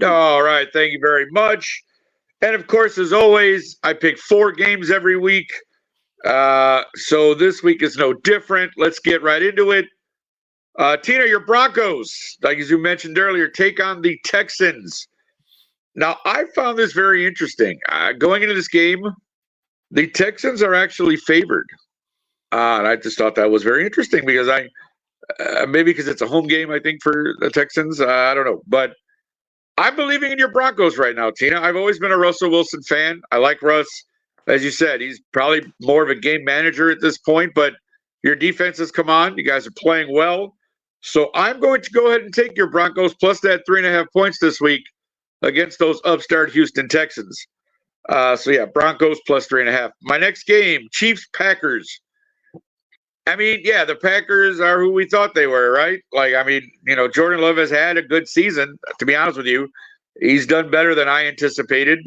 All right. Thank you very much. And of course, as always, I pick 4 games every week. So this week is no different. Let's get right into it. Tina, your Broncos, like as you mentioned earlier, take on the Texans. Now, I found this very interesting. Going into this game, the Texans are actually favored. And I just thought that was very interesting because maybe because it's a home game, I think, for the Texans. I don't know. But I'm believing in your Broncos right now, Tina. I've always been a Russell Wilson fan. I like Russ. As you said, he's probably more of a game manager at this point, but your defense has come on. You guys are playing well. So I'm going to go ahead and take your Broncos plus that 3.5 points this week against those upstart Houston Texans. So yeah, Broncos plus 3.5. My next game, Chiefs-Packers. I mean, yeah, the Packers are who we thought they were, right? Like, I mean, Jordan Love has had a good season, to be honest with you. He's done better than I anticipated,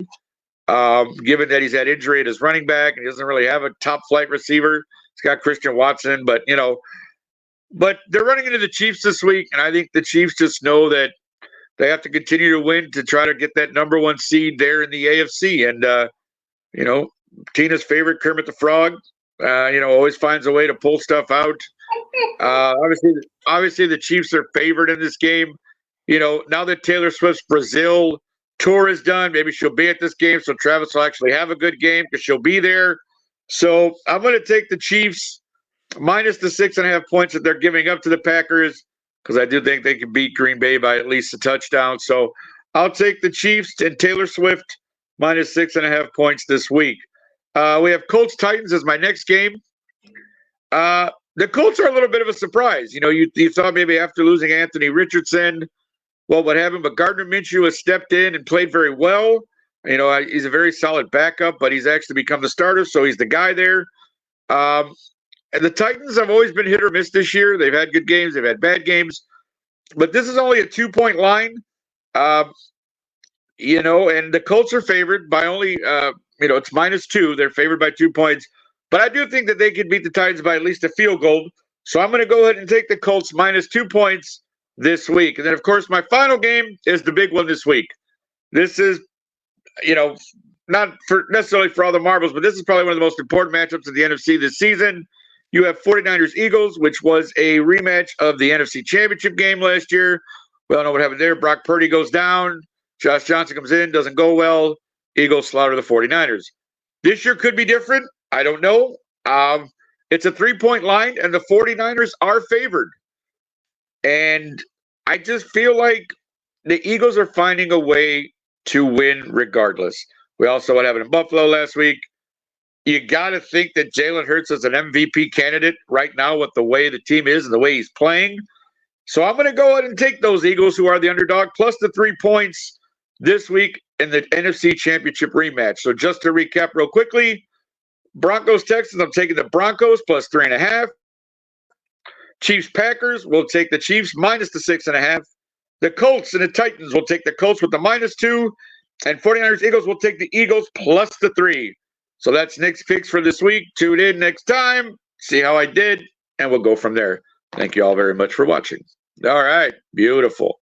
given that he's had injury at his running back and he doesn't really have a top-flight receiver. He's got Christian Watson, but they're running into the Chiefs this week, and I think the Chiefs just know that they have to continue to win to try to get that number 1 seed there in the AFC. And, Tina's favorite, Kermit the Frog, always finds a way to pull stuff out. Obviously, the Chiefs are favored in this game. Now that Taylor Swift's Brazil tour is done, maybe she'll be at this game, so Travis will actually have a good game because she'll be there. So I'm going to take the Chiefs minus the 6.5 points that they're giving up to the Packers because I do think they can beat Green Bay by at least a touchdown. So I'll take the Chiefs and Taylor Swift minus 6.5 points this week. We have Colts-Titans as my next game. The Colts are a little bit of a surprise. You thought maybe after losing Anthony Richardson, what would happen? But Gardner Minshew has stepped in and played very well. He's a very solid backup, but he's actually become the starter, so he's the guy there. And the Titans have always been hit or miss this year. They've had good games, they've had bad games, but this is only a 2-point line. And the Colts are favored by only, it's -2. They're favored by 2 points, but I do think that they could beat the Titans by at least a field goal. So I'm going to go ahead and take the Colts -2 points this week. And then, of course, my final game is the big one this week. This is, not necessarily for all the marbles, but this is probably one of the most important matchups of the NFC this season. You have 49ers-Eagles, which was a rematch of the NFC Championship game last year. We all know what happened there. Brock Purdy goes down. Josh Johnson comes in, doesn't go well. Eagles slaughter the 49ers. This year could be different. I don't know. It's a 3-point line, and the 49ers are favored. And I just feel like the Eagles are finding a way to win regardless. We also saw what happened in Buffalo last week. You got to think that Jalen Hurts is an MVP candidate right now with the way the team is and the way he's playing. So I'm going to go ahead and take those Eagles, who are the underdog, plus the 3 points this week in the NFC Championship rematch. So just to recap real quickly, Broncos-Texans, I'm taking the Broncos plus 3.5. Chiefs-Packers, we'll take the Chiefs minus the 6.5. The Colts and the Titans will take the Colts with the -2. And 49ers-Eagles will take the Eagles plus the 3. So that's Nick's picks for this week. Tune in next time, see how I did, and we'll go from there. Thank you all very much for watching. All right, beautiful.